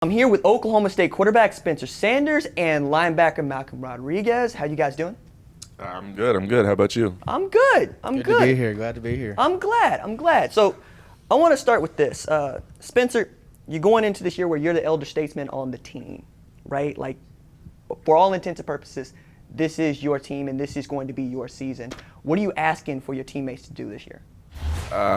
I'm here with Oklahoma State quarterback Spencer Sanders and linebacker Malcolm Rodriguez. How you guys doing? I'm good. How about you? I'm good. Good to be here. Glad to be here. I'm glad. So I want to start with this. Spencer, you're going into this year where you're the elder statesman on the team, right? Like, for all intents and purposes, this is your team and this is going to be your season. What are you asking for your teammates to do this year?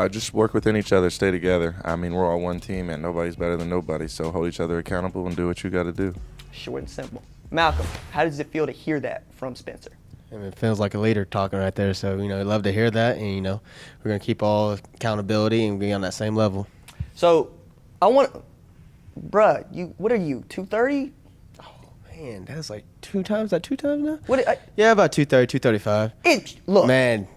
Just work within each other, stay together. I mean, we're all one team, and nobody's better than nobody. So hold each other accountable and do what you got to do. Short and simple. Malcolm, how does it feel to hear that from Spencer? I mean, it feels like a leader talking right there. So, I love to hear that. And, we're going to keep all accountability and be on that same level. So I want – bruh, what are you, 230? Man, that's like two times now? Yeah, about 230, 235. Look. Man,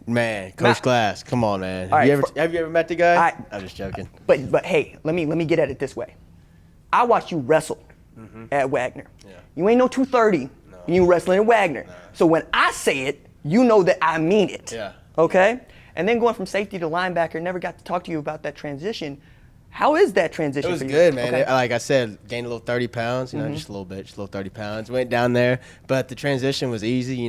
Coach Glass, come on, man. Have you ever met the guy? I'm just joking. But hey, let me get at it this way. I watched you wrestle at Wagner. Yeah. You ain't no 230. No. You wrestling at Wagner. No. So when I say it, you know that I mean it. Yeah. Okay? And then going from safety to linebacker, never got to talk to you about that transition. How is that transition It was for you? good, man. Okay. Like I said, gained a little 30 pounds, just a little 30 pounds. Went down there, but the transition was easy,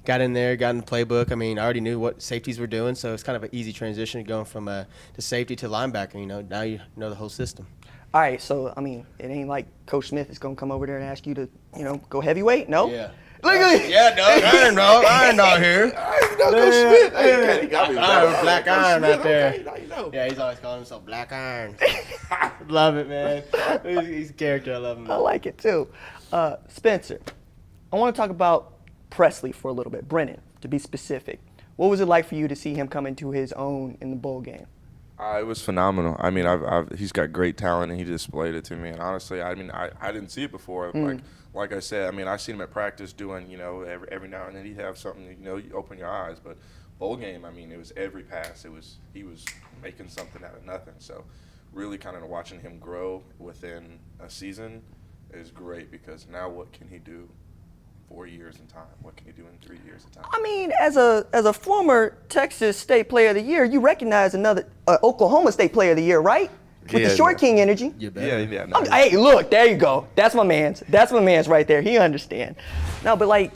Got in there, got in the playbook. I mean, I already knew what safeties were doing, so it's kind of an easy transition going from the safety to linebacker, Now you know the whole system. All right, so, I mean, it ain't like Coach Smith is going to come over there and ask you to, go heavyweight? No? Yeah. Look at Yeah, no, iron dog here. Coach Smith. Hey, he got me. Black Iron Smith, out there. Okay, now you know. Yeah, he's always calling himself Black Iron. Love it, man. He's a character. I love him. I like it too. Spencer, I want to talk about Presley for a little bit. Brennan, to be specific. What was it like for you to see him come into his own in the bowl game? It was phenomenal. I mean, he's got great talent, and he displayed it to me. And honestly, I didn't see it before. Like I said, I mean, I seen him at practice doing, every now and then he'd have something, you open your eyes. But bowl game, I mean, it was every pass. He was making something out of nothing. So really kind of watching him grow within a season is great, because now what can he do 4 years in time? What can he do in 3 years in time? I mean, as a former Texas State Player of the Year, you recognize another Oklahoma State Player of the Year, right? With the short king energy. Yeah. No, Hey, look, there you go. That's my man's right there. He understand. No, but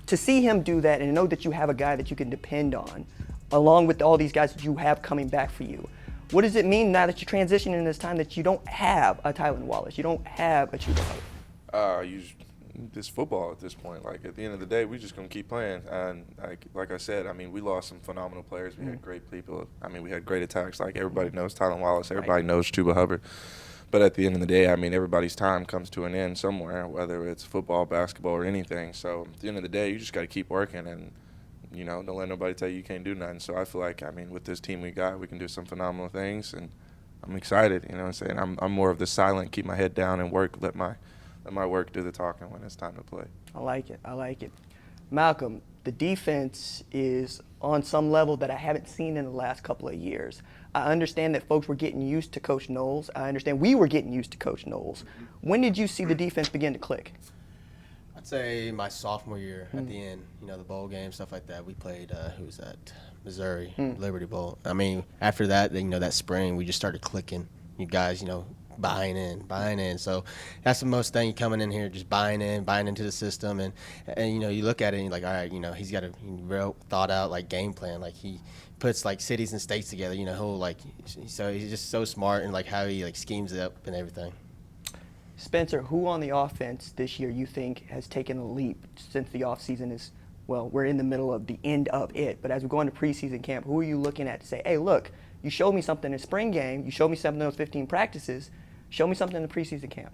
to see him do that and know that you have a guy that you can depend on, along with all these guys that you have coming back for you. What does it mean now that you're transitioning in this time that you don't have a Tylan Wallace, you don't have a Chuba? This football at this point. Like, at the end of the day, we're just gonna keep playing. And like I said, I mean, we lost some phenomenal players. We had great people. I mean, we had great attacks. Like, everybody knows Tylan Wallace. Everybody knows Chuba Hubbard. But at the end of the day, I mean, everybody's time comes to an end somewhere, whether it's football, basketball, or anything. So at the end of the day, you just got to keep working, and don't let nobody tell you can't do nothing. So I feel like, I mean, with this team we got, we can do some phenomenal things, and I'm excited. You know what I'm saying? I'm more of the silent, keep my head down and work. Let my work do the talking when it's time to play. I like it. Malcolm, the defense is on some level that I haven't seen in the last couple of years. I understand that folks were getting used to Coach Knowles. I understand we were getting used to Coach Knowles. When did you see the defense begin to click? I'd say my sophomore year at the end, the bowl game, stuff like that. We played, who was that? Missouri, Liberty Bowl. I mean, after that, that spring, we just started clicking. You guys, buying in. So that's the most thing, coming in here, just buying into the system. And you look at it and you're like, all right, he's got a real thought out, game plan. Like, he puts, cities and states together, so he's just so smart in, how he, schemes it up and everything. Spencer, who on the offense this year you think has taken a leap since the offseason is, well, we're in the middle of the end of it, but as we go into preseason camp, who are you looking at to say, hey, look, you showed me something in spring game, you showed me something in those 15 practices, show me something in the preseason camp?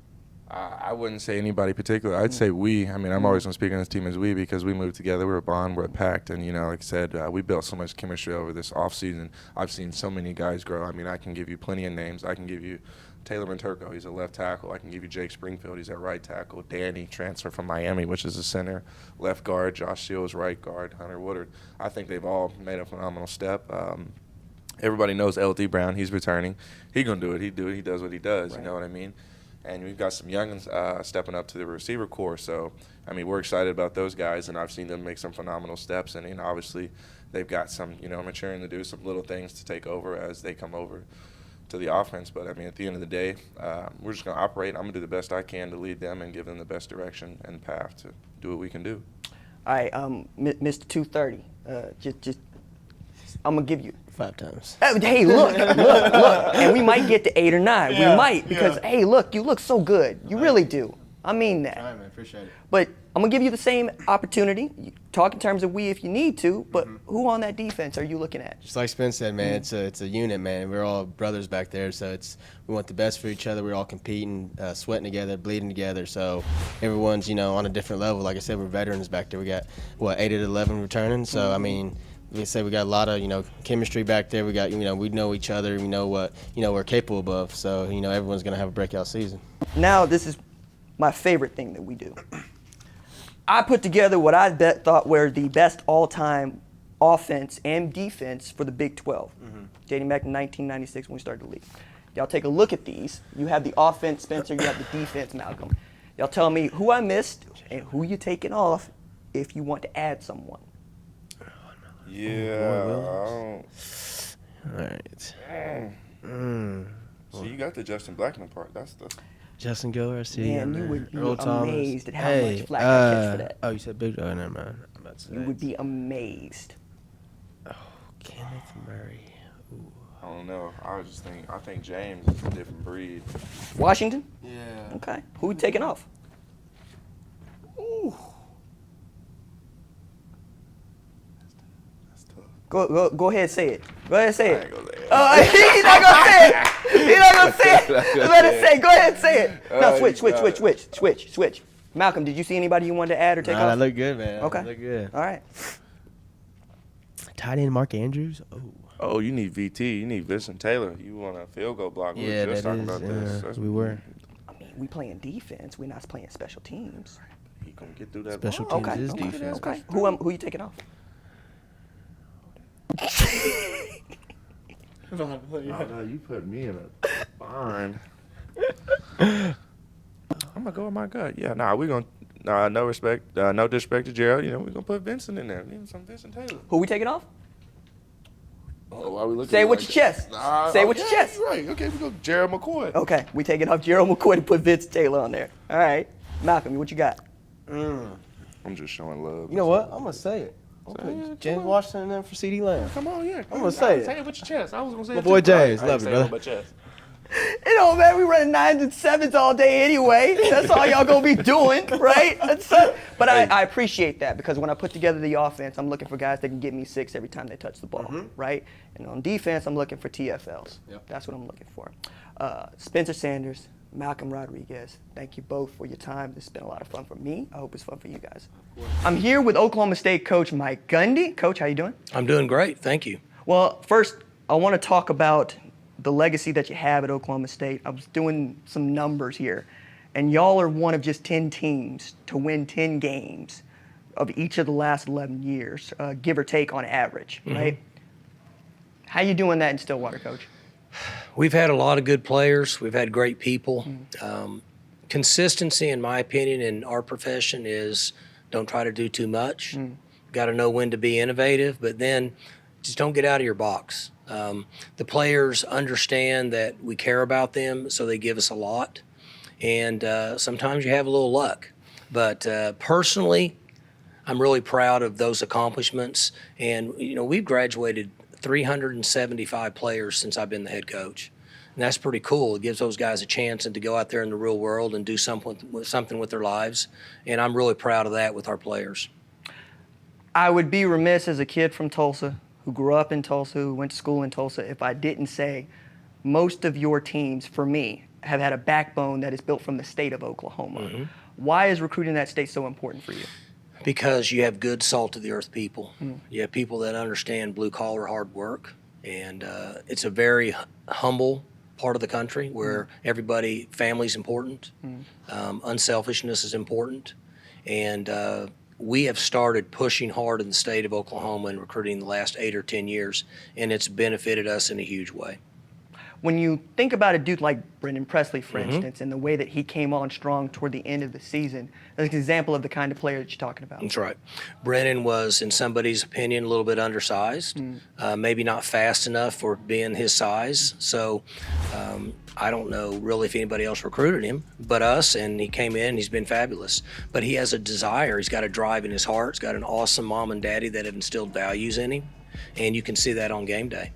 I wouldn't say anybody particular. I'd say we. I mean, I'm always going to speak on this team as we, because we moved together. We're a bond. We're a pact. And, like I said, we built so much chemistry over this offseason. I've seen so many guys grow. I mean, I can give you plenty of names. I can give you Taylor Manturco. He's a left tackle. I can give you Jake Springfield. He's at right tackle. Danny, transfer from Miami, which is a center. Left guard. Josh Shields, right guard. Hunter Woodard. I think they've all made a phenomenal step. Everybody knows L.D. Brown. He's returning. He's going to do it. He does what he does. Right. You know what I mean? And we've got some youngins stepping up to the receiver corps. So, I mean, we're excited about those guys, and I've seen them make some phenomenal steps. And obviously, they've got some, maturing to do, some little things to take over as they come over to the offense. But I mean, at the end of the day, we're just going to operate. I'm going to do the best I can to lead them and give them the best direction and path to do what we can do. All right, Mr. 230. Just I'm gonna give you 5 times. Hey, look, and we might get to 8 or 9. We might because hey, look, you look so good. You really do. I mean that. All right, man. Appreciate it. But I'm gonna give you the same opportunity. You talk in terms of we if you need to. But who on that defense are you looking at? Just like Spence said, man, it's a unit, man. We're all brothers back there, so we want the best for each other. We're all competing, sweating together, bleeding together. So everyone's on a different level. Like I said, we're veterans back there. We got 8 of 11 returning. So I mean, like I said, we got a lot of chemistry back there. We got we know each other. We know what we're capable of. So everyone's gonna have a breakout season. Now this is my favorite thing that we do. I put together what I thought were the best all-time offense and defense for the Big 12, dating back to 1996 when we started the league. Y'all take a look at these. You have the offense, Spencer. You have the defense, Malcolm. Y'all tell me who I missed and who you taking off if you want to add someone. Yeah. All right. So you got the Justin Blackman part. That's the. Justin Garcia. Man, you would be Earl Thomas. amazed at how much flack I catch for that. Oh, you said big. Oh, never mind. I'm about to say. You would be amazed. Oh, Kenneth Murray. Ooh. I don't know. I think James is a different breed. Washington? Yeah. Okay. Who we taking off? Ooh. That's tough. Go ahead, say it. Go ahead, say I it. ain't gonna say it. Oh, he's not gonna say it. He's not gonna say it. Let it say. Go ahead, say it. No, switch. Malcolm, did you see anybody you wanted to add or take Nah, off? that looked good, man. Okay. That looked good. All right. Tight end Mark Andrews. Oh. Oh, you need VT. You need Vincent Taylor. You want a field goal block. We Yeah, were just that talking is, about this. That's, we were. I mean, we playing defense. We're not playing special teams. He gonna get through that. Special ball. teams Okay. is Okay. defense. Okay. Who you taking off? Oh, no, you put me in a bind. I'm gonna go with my gut. Yeah, we're gonna. No respect, no disrespect to Gerald. We're gonna put Vincent in there. Need some Vincent Taylor. Who we taking off? Oh, why we looking? Say it at with like your that? chest. Nah, Say it with okay, your chest. you're right. Okay, we go Gerald McCoy. Okay, we taking off Gerald McCoy to put Vince Taylor on there. All right. Malcolm, what you got? I'm just showing love. You know what? I'm gonna say it. I'm Say gonna it, put James come on. Washington in there for CD Lamb. Come on, yeah. I'm gonna say it. Say it with your chest. I was gonna say My it boy too. James, I love ain't you, saying brother. it with my chest. You know, man, we running 9s and 7s all day anyway. That's all y'all gonna be doing, right? But I appreciate that because when I put together the offense, I'm looking for guys that can get me 6 every time they touch the ball, right? And on defense, I'm looking for TFLs. Yep. That's what I'm looking for. Spencer Sanders, Malcolm Rodriguez, thank you both for your time. This has been a lot of fun for me. I hope it's fun for you guys. I'm here with Oklahoma State coach Mike Gundy. Coach, how you doing? I'm doing great, thank you. Well, first, I want to talk about the legacy that you have at Oklahoma State. I was doing some numbers here, and y'all are one of just 10 teams to win 10 games of each of the last 11 years, give or take on average, right? How you doing that in Stillwater, Coach? We've had a lot of good players. We've had great people. Consistency, in my opinion, in our profession is don't try to do too much. Got to know when to be innovative, but then just don't get out of your box. The players understand that we care about them, so they give us a lot. And sometimes you have a little luck. But personally, I'm really proud of those accomplishments. And, we've graduated 375 players since I've been the head coach. And that's pretty cool. It gives those guys a chance and to go out there in the real world and do something with their lives. And I'm really proud of that with our players. I would be remiss as a kid from Tulsa, who grew up in Tulsa, who went to school in Tulsa, if I didn't say most of your teams, for me, have had a backbone that is built from the state of Oklahoma. Why is recruiting that state so important for you? Because you have good salt-of-the-earth people. You have people that understand blue-collar hard work, and it's a very humble part of the country where family's important, unselfishness is important, and we have started pushing hard in the state of Oklahoma in recruiting the last 8 or 10 years, and it's benefited us in a huge way. When you think about a dude like Brendan Presley, for instance, and the way that he came on strong toward the end of the season, that's an example of the kind of player that you're talking about. That's right. Brennan was, in somebody's opinion, a little bit undersized, maybe not fast enough for being his size. So I don't know really if anybody else recruited him but us, and he came in, he's been fabulous. But he has a desire. He's got a drive in his heart. He's got an awesome mom and daddy that have instilled values in him, and you can see that on game day.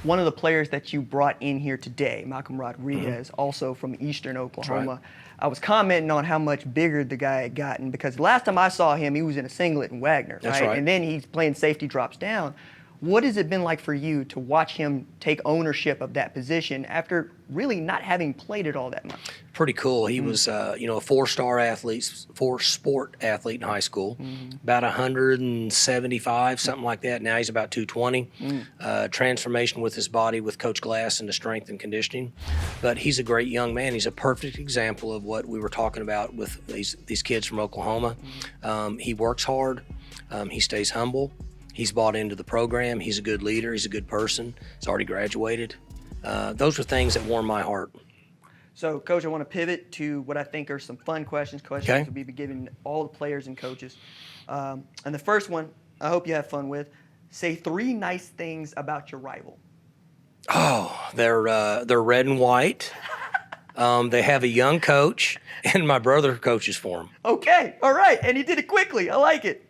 One of the players that you brought in here today, Malcolm Rodriguez, also from Eastern Oklahoma, right. I was commenting on how much bigger the guy had gotten because last time I saw him, he was in a singlet and Wagner, That's right. And then he's playing safety, drops down. What has it been like for you to watch him take ownership of that position after really not having played it all that much? Pretty cool. He was, a four-sport athlete in high school, about 175, something like that. Now he's about 220. Transformation with his body with Coach Glass into strength and conditioning. But he's a great young man. He's a perfect example of what we were talking about with these kids from Oklahoma. He works hard. He stays humble. He's bought into the program. He's a good leader. He's a good person. He's already graduated. Those are things that warm my heart. So, Coach, I want to pivot to what I think are some fun questions Okay. we'll be giving all the players and coaches. And the first one, I hope you have fun with. Say 3 nice things about your rival. Oh, they're red and white. They have a young coach, and my brother coaches for them. Okay, all right, and he did it quickly. I like it.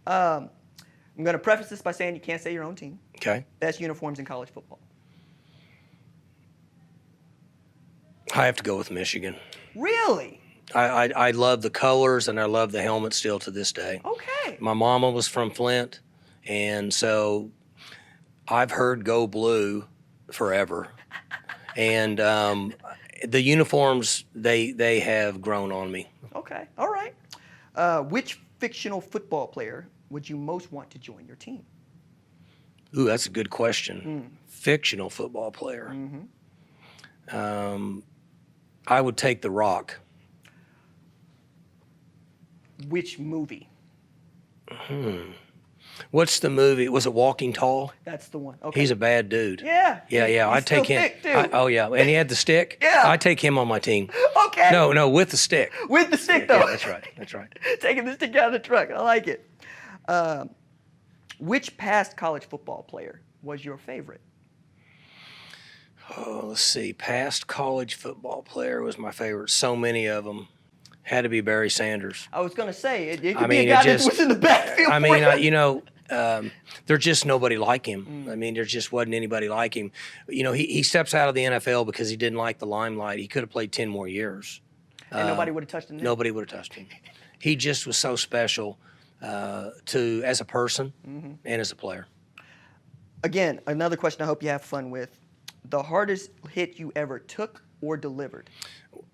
I'm going to preface this by saying you can't say your own team. Okay. Best uniforms in college football. I have to go with Michigan. Really? I love the colors, and I love the helmet still to this day. Okay. My mama was from Flint, and so I've heard "Go Blue" forever. And the uniforms, they have grown on me. Okay, all right. Which fictional football player would you most want to join your team? Ooh, that's a good question. Fictional football player. I would take The Rock. Which movie? What's the movie? Was it Walking Tall? That's the one. Okay. He's a bad dude. Yeah. Yeah. He's I'd take still him. thick, too. Oh yeah, and he had the stick. Yeah. I'd take him on my team. Okay. No, with the stick. With the stick, though. Yeah, that's right. That's right. Taking the stick out of the truck. I like it. Which past college football player was your favorite? Oh, let's see. Past college football player was my favorite. So many of them. Had to be Barry Sanders. I was going to say, it could I be mean, a guy it that just- was in the backfield. I for mean, you. there's just nobody like him. I mean, there just wasn't anybody like him. He steps out of the NFL because he didn't like the limelight. He could have played 10 more years. And nobody would have touched him. Nobody would have touched him. He just was so special as a person and as a player. Again, another question I hope you have fun with. The hardest hit you ever took or delivered?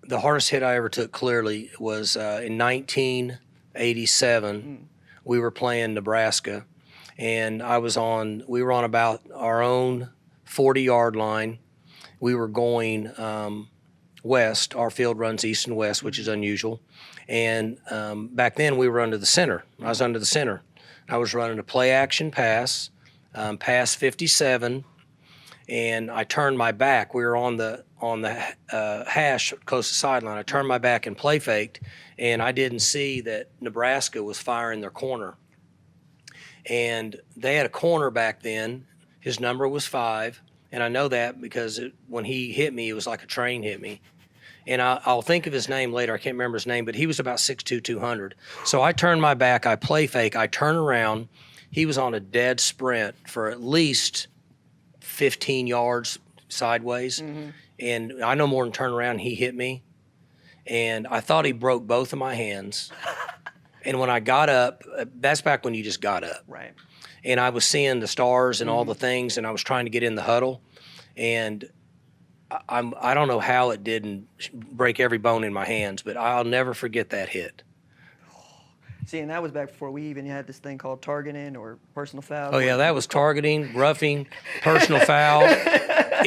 The hardest hit I ever took clearly was in 1987. We were playing Nebraska, and we were on about our own 40-yard line. We were going west. Our field runs east and west, which is unusual. And back then we were under the center. I was under the center. I was running a play action pass, pass 57, and I turned my back. We were on the hash close to the sideline. I turned my back and play faked, and I didn't see that Nebraska was firing their corner. And they had a corner back then. His number was 5, and I know that because when he hit me, it was like a train hit me. And I'll think of his name later. I can't remember his name, but he was about 6'2", 200. So I turned my back, I play fake, I turn around. He was on a dead sprint for at least 15 yards sideways. And I no more than turn around, he hit me. And I thought he broke both of my hands. And when I got up, that's back when you just got up. Right. And I was seeing the stars and all the things, and I was trying to get in the huddle. And I don't know how it didn't break every bone in my hands, but I'll never forget that hit. See, and that was back before we even had this thing called targeting or personal foul. Oh yeah, that was targeting, roughing, personal foul,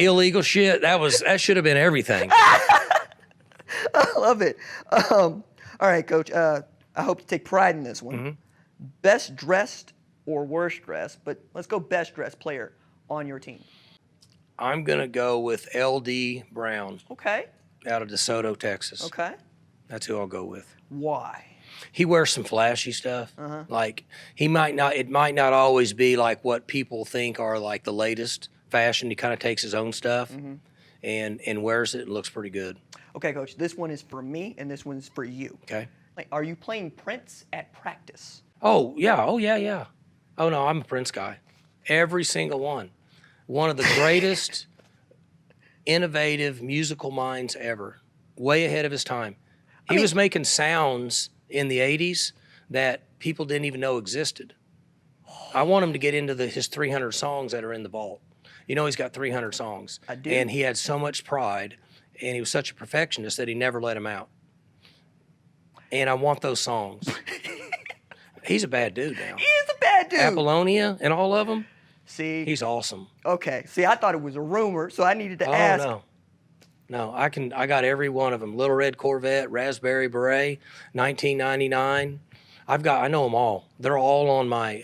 illegal shit. That should have been everything. I love it. All right, Coach. I hope you take pride in this one. Best dressed or worst dressed, but let's go best dressed player on your team. I'm going to go with L.D. Brown Okay. out of DeSoto, Texas. Okay. That's who I'll go with. Why? He wears some flashy stuff. Uh-huh. Like it might not always be like what people think are like the latest fashion. He kind of takes his own stuff and wears it and looks pretty good. Okay, Coach. This one is for me, and this one's for you. Okay. Like, are you playing Prince at practice? Oh yeah. Oh no, I'm a Prince guy. Every single one. One of the greatest innovative musical minds ever. Way ahead of his time. He was making sounds in the 80s that people didn't even know existed. I want him to get into his 300 songs that are in the vault. You know he's got 300 songs. I do. And he had so much pride, and he was such a perfectionist that he never let them out. And I want those songs. He's a bad dude now. He is a bad dude. Apollonia and all of them, See? he's awesome. Okay. See, I thought it was a rumor, so I needed to ask. No, I got every one of them. Little Red Corvette, Raspberry Beret, 1999. I know them all. They're all on my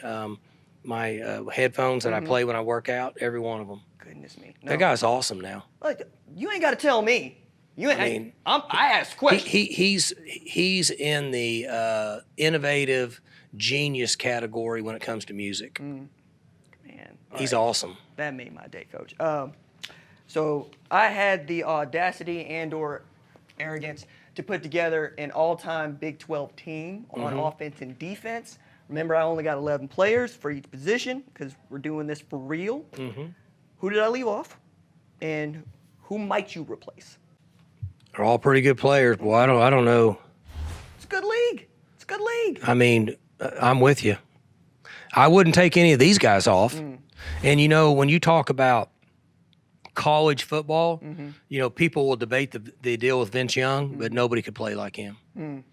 headphones that I play when I work out. Every one of them. Goodness me. No. That guy's awesome now. Look, you ain't got to tell me. You ain't. I mean, I asked questions. He's in the innovative genius category when it comes to music. Man, He's awesome. that made my day, Coach. So I had the audacity and/or arrogance to put together an all-time Big 12 team on offense and defense. Remember, I only got 11 players for each position because we're doing this for real. Who did I leave off? And who might you replace? They're all pretty good players. Boy, I don't know. It's a good league. It's a good league. I mean, I'm with you. I wouldn't take any of these guys off. And, you know, when you talk about college football, you know, people will debate the deal with Vince Young, but nobody could play like him.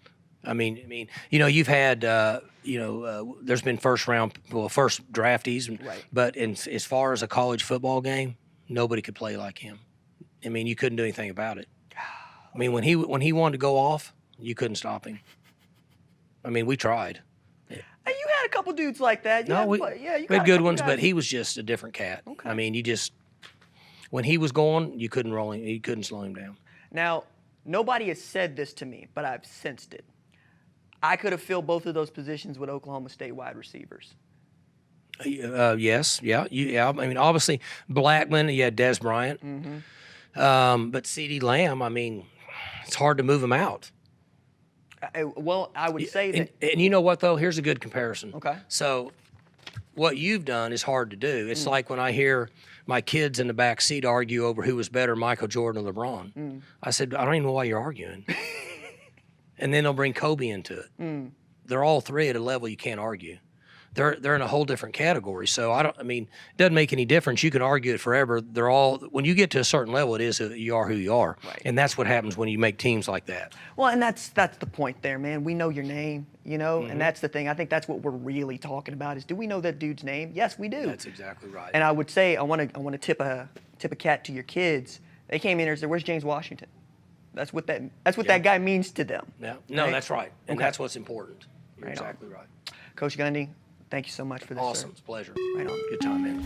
I mean, you know, you've had, there's been first draftees, but as far as a college football game, nobody could play like him. I mean, you couldn't do anything about it. I mean, when he wanted to go off, you couldn't stop him. I mean, we tried. Hey, you had a couple dudes like that. We had good ones, but he was just a different cat. Okay. I mean, when he was going, you couldn't roll him. You couldn't slow him down. Now, nobody has said this to me, but I've sensed it. I could have filled both of those positions with Oklahoma State wide receivers. Yes, yeah. I mean, obviously, Blackman, you had Des Bryant. But CeeDee Lamb, I mean, it's hard to move him out. Well, I would say that. And you know what, though? Here's a good comparison. Okay. So what you've done is hard to do. It's like when I hear my kids in the back seat argue over who was better, Michael Jordan or LeBron. I said, I don't even know why you're arguing. And then they'll bring Kobe into it. They're all three at a level you can't argue. They're in a whole different category. So I mean, it doesn't make any difference. You can argue it forever. They're all, when you get to a certain level, it is you are who you are. Right. And that's what happens when you make teams like that. Well, and that's the point there, man. We know your name, you know, and that's the thing. I think that's what we're really talking about is, do we know that dude's name? Yes, we do. That's exactly right. And I would say I want to tip a cat to your kids. They came in here and said, "Where's James Washington?" That's what that guy means to them. Yeah. No, right? that's right. And Okay. that's what's important. You're Right on. exactly right. Coach Gundy, thank you so much for this. Awesome. Sir. It's a pleasure. Right on. Good time, man.